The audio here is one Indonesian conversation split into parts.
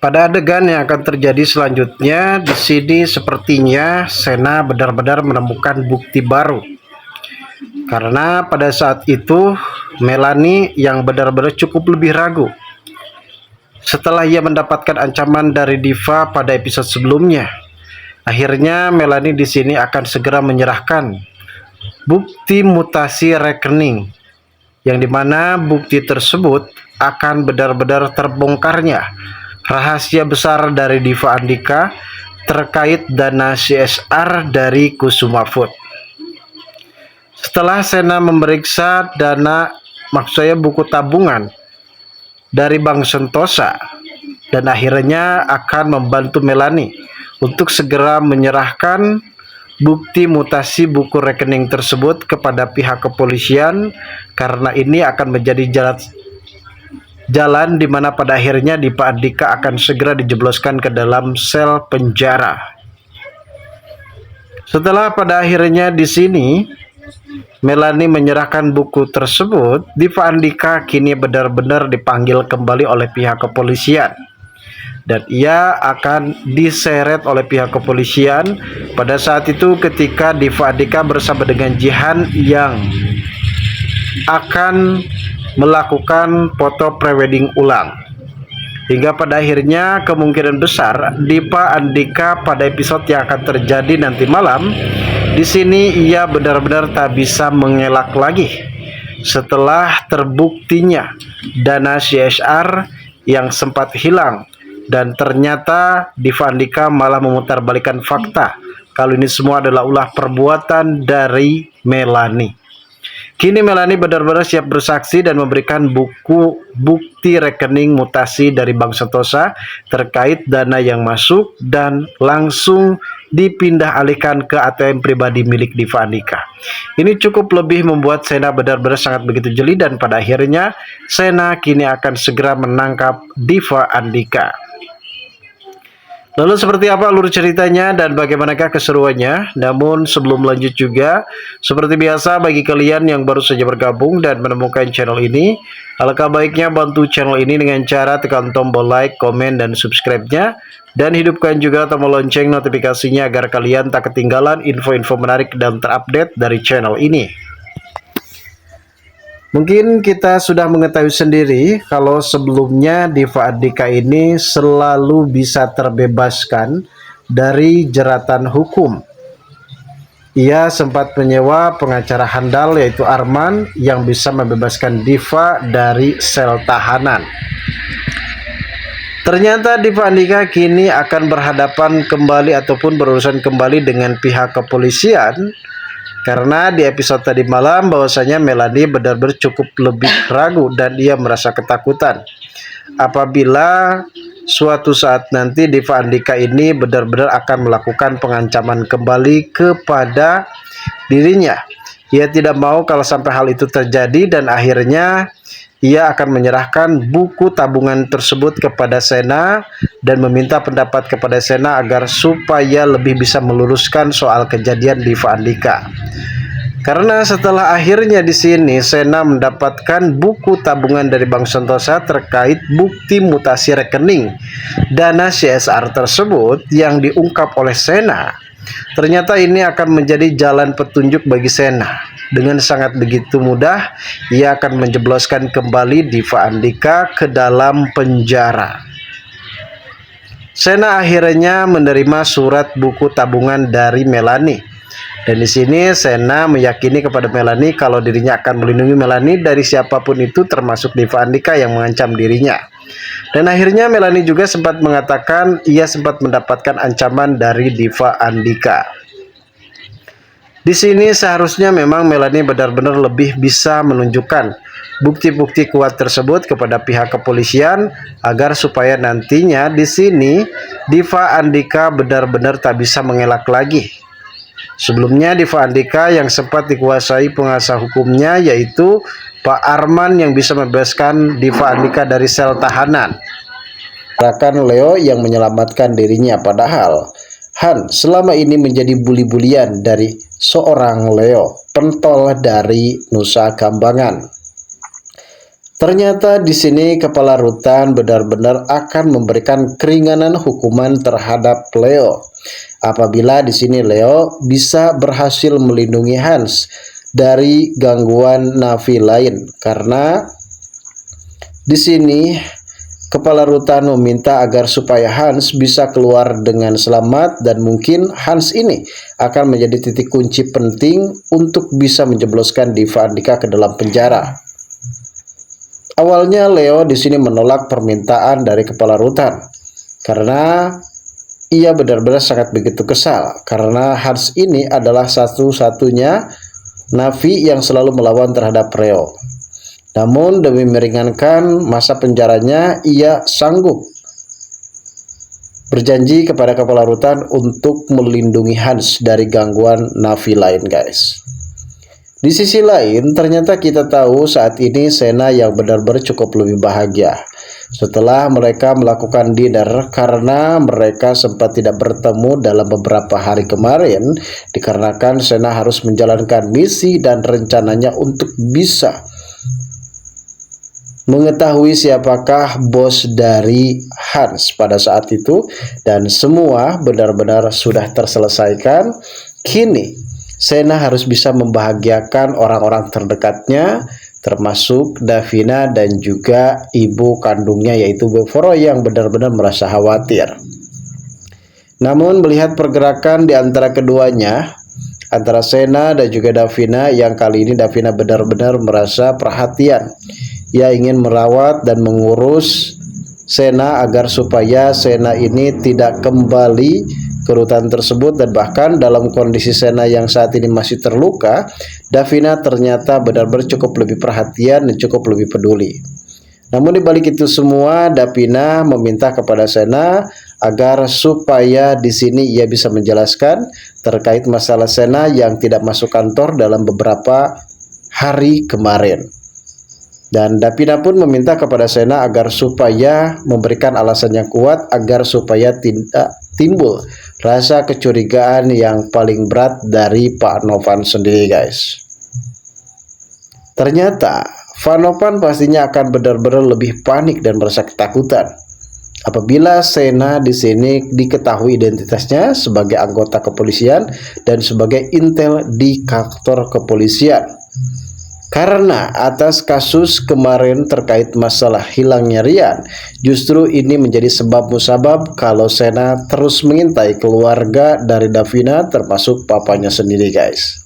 Pada adegan yang akan terjadi selanjutnya, di sini sepertinya Sena benar-benar menemukan bukti baru. Karena pada saat itu Melanie yang benar-benar cukup lebih ragu. Setelah ia mendapatkan ancaman dari Diva pada episode sebelumnya, akhirnya Melanie di sini akan segera menyerahkan bukti mutasi rekening, yang dimana bukti tersebut akan benar-benar terbongkarnya rahasia besar dari Diva Andika terkait dana CSR dari Kusuma Food. Setelah Sena memeriksa maksud saya buku tabungan dari Bank Sentosa, dan akhirnya akan membantu Melanie untuk segera menyerahkan bukti mutasi buku rekening tersebut kepada pihak kepolisian, karena ini akan menjadi jalan di mana pada akhirnya Diva Andika akan segera dijebloskan ke dalam sel penjara. Setelah pada akhirnya di sini Melanie menyerahkan buku tersebut, Diva Andika kini benar-benar dipanggil kembali oleh pihak kepolisian. Dan ia akan diseret oleh pihak kepolisian pada saat itu ketika Diva Andika bersama dengan Jihan yang akan melakukan foto prewedding ulang. Hingga pada akhirnya kemungkinan besar Diva Andika pada episode yang akan terjadi nanti malam, di sini ia benar-benar tak bisa mengelak lagi setelah terbuktinya dana CSR yang sempat hilang, dan ternyata Diva Andika malah memutarbalikkan fakta kalau ini semua adalah ulah perbuatan dari Melanie. Kini Melanie benar-benar siap bersaksi dan memberikan bukti rekening mutasi dari Bank Sentosa terkait dana yang masuk dan langsung dipindah alihkan ke ATM pribadi milik Diva Andika. Ini cukup lebih membuat Sena benar-benar sangat begitu jeli, dan pada akhirnya Sena kini akan segera menangkap Diva Andika. Lalu seperti apa alur ceritanya dan bagaimanakah keseruannya? Namun sebelum lanjut juga, seperti biasa bagi kalian yang baru saja bergabung dan menemukan channel ini, alangkah baiknya bantu channel ini dengan cara tekan tombol like, komen, dan subscribe-nya, dan hidupkan juga tombol lonceng notifikasinya agar kalian tak ketinggalan info-info menarik dan terupdate dari channel ini. Mungkin kita sudah mengetahui sendiri kalau sebelumnya Diva Andika ini selalu bisa terbebaskan dari jeratan hukum. Ia sempat menyewa pengacara handal yaitu Arman yang bisa membebaskan Diva dari sel tahanan. Ternyata Diva Andika kini akan berhadapan kembali ataupun berurusan kembali dengan pihak kepolisian, karena di episode tadi malam bahwasanya Melanie benar-benar cukup lebih ragu dan ia merasa ketakutan apabila suatu saat nanti Diva Andika ini benar-benar akan melakukan pengancaman kembali kepada dirinya. Ia tidak mau kalau sampai hal itu terjadi, dan akhirnya ia akan menyerahkan buku tabungan tersebut kepada Sena dan meminta pendapat kepada Sena agar supaya lebih bisa meluruskan soal kejadian Diva Andika. Karena setelah akhirnya di sini Sena mendapatkan buku tabungan dari Bank Sentosa terkait bukti mutasi rekening dana CSR tersebut yang diungkap oleh Sena, ternyata ini akan menjadi jalan petunjuk bagi Sena. Dengan sangat begitu mudah ia akan menjebloskan kembali Diva Andika ke dalam penjara. Sena akhirnya menerima surat buku tabungan dari Melanie. Dan di sini Sena meyakini kepada Melanie kalau dirinya akan melindungi Melanie dari siapapun itu, termasuk Diva Andika yang mengancam dirinya. Dan akhirnya Melanie juga sempat mengatakan ia sempat mendapatkan ancaman dari Diva Andika. Di sini seharusnya memang Melanie benar-benar lebih bisa menunjukkan bukti-bukti kuat tersebut kepada pihak kepolisian agar supaya nantinya di sini Diva Andika benar-benar tak bisa mengelak lagi. Sebelumnya Diva Andika yang sempat dikuasai pengasah hukumnya yaitu Pak Arman yang bisa membebaskan Diva Andika dari sel tahanan. Bahkan Leo yang menyelamatkan dirinya, padahal Han selama ini menjadi buli-bulian dari seorang Leo, pentol dari Nusa Kambangan. Ternyata di sini kepala rutan benar-benar akan memberikan keringanan hukuman terhadap Leo. Apabila di sini Leo bisa berhasil melindungi Hans dari gangguan nafi lain, karena di sini kepala rutan meminta agar supaya Hans bisa keluar dengan selamat, dan mungkin Hans ini akan menjadi titik kunci penting untuk bisa menjebloskan Diva Andika ke dalam penjara. Awalnya Leo di sini menolak permintaan dari kepala rutan karena ia benar-benar sangat begitu kesal karena Hans ini adalah satu-satunya nafi yang selalu melawan terhadap Leo. Namun demi meringankan masa penjaranya, ia sanggup berjanji kepada kepala rutan untuk melindungi Hans dari gangguan nafi lain, guys. Di sisi lain, ternyata kita tahu saat ini Sena yang benar-benar cukup lebih bahagia setelah mereka melakukan dinner, karena mereka sempat tidak bertemu dalam beberapa hari kemarin dikarenakan Sena harus menjalankan misi dan rencananya untuk bisa mengetahui siapakah bos dari Hans pada saat itu, dan semua benar-benar sudah terselesaikan. Kini Sena harus bisa membahagiakan orang-orang terdekatnya, termasuk Davina dan juga ibu kandungnya yaitu Bevoro yang benar-benar merasa khawatir. Namun melihat pergerakan di antara keduanya, antara Sena dan juga Davina, yang kali ini Davina benar-benar merasa perhatian. Ia ingin merawat dan mengurus Sena agar supaya Sena ini tidak kembali ke rutan tersebut, dan bahkan dalam kondisi Sena yang saat ini masih terluka, Davina ternyata benar-benar cukup lebih perhatian dan cukup lebih peduli. Namun di balik itu semua, Davina meminta kepada Sena agar supaya di sini ia bisa menjelaskan terkait masalah Sena yang tidak masuk kantor dalam beberapa hari kemarin. Dan Davina pun meminta kepada Sena agar supaya memberikan alasan yang kuat agar supaya tidak timbul rasa kecurigaan yang paling berat dari Pak Novan sendiri, guys. Ternyata Pak Novan pastinya akan benar-benar lebih panik dan merasa ketakutan apabila Sena di sini diketahui identitasnya sebagai anggota kepolisian dan sebagai intel di kantor kepolisian. Karena atas kasus kemarin terkait masalah hilangnya Rian, justru ini menjadi sebab musabab kalau Sena terus mengintai keluarga dari Davina termasuk papanya sendiri, guys.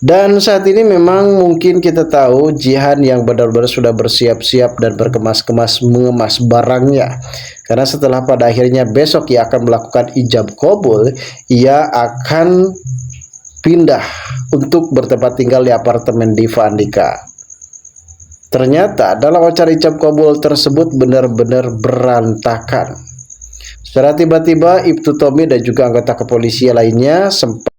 Dan saat ini memang mungkin kita tahu Jihan yang benar-benar sudah bersiap-siap dan berkemas-kemas mengemas barangnya. Karena setelah pada akhirnya besok ia akan melakukan ijab kabul, ia akan pindah untuk bertempat tinggal di apartemen Diva Andika. Ternyata dalam acara ijab kabul tersebut benar-benar berantakan. Secara tiba-tiba Ibtu Tommy dan juga anggota kepolisian lainnya sempat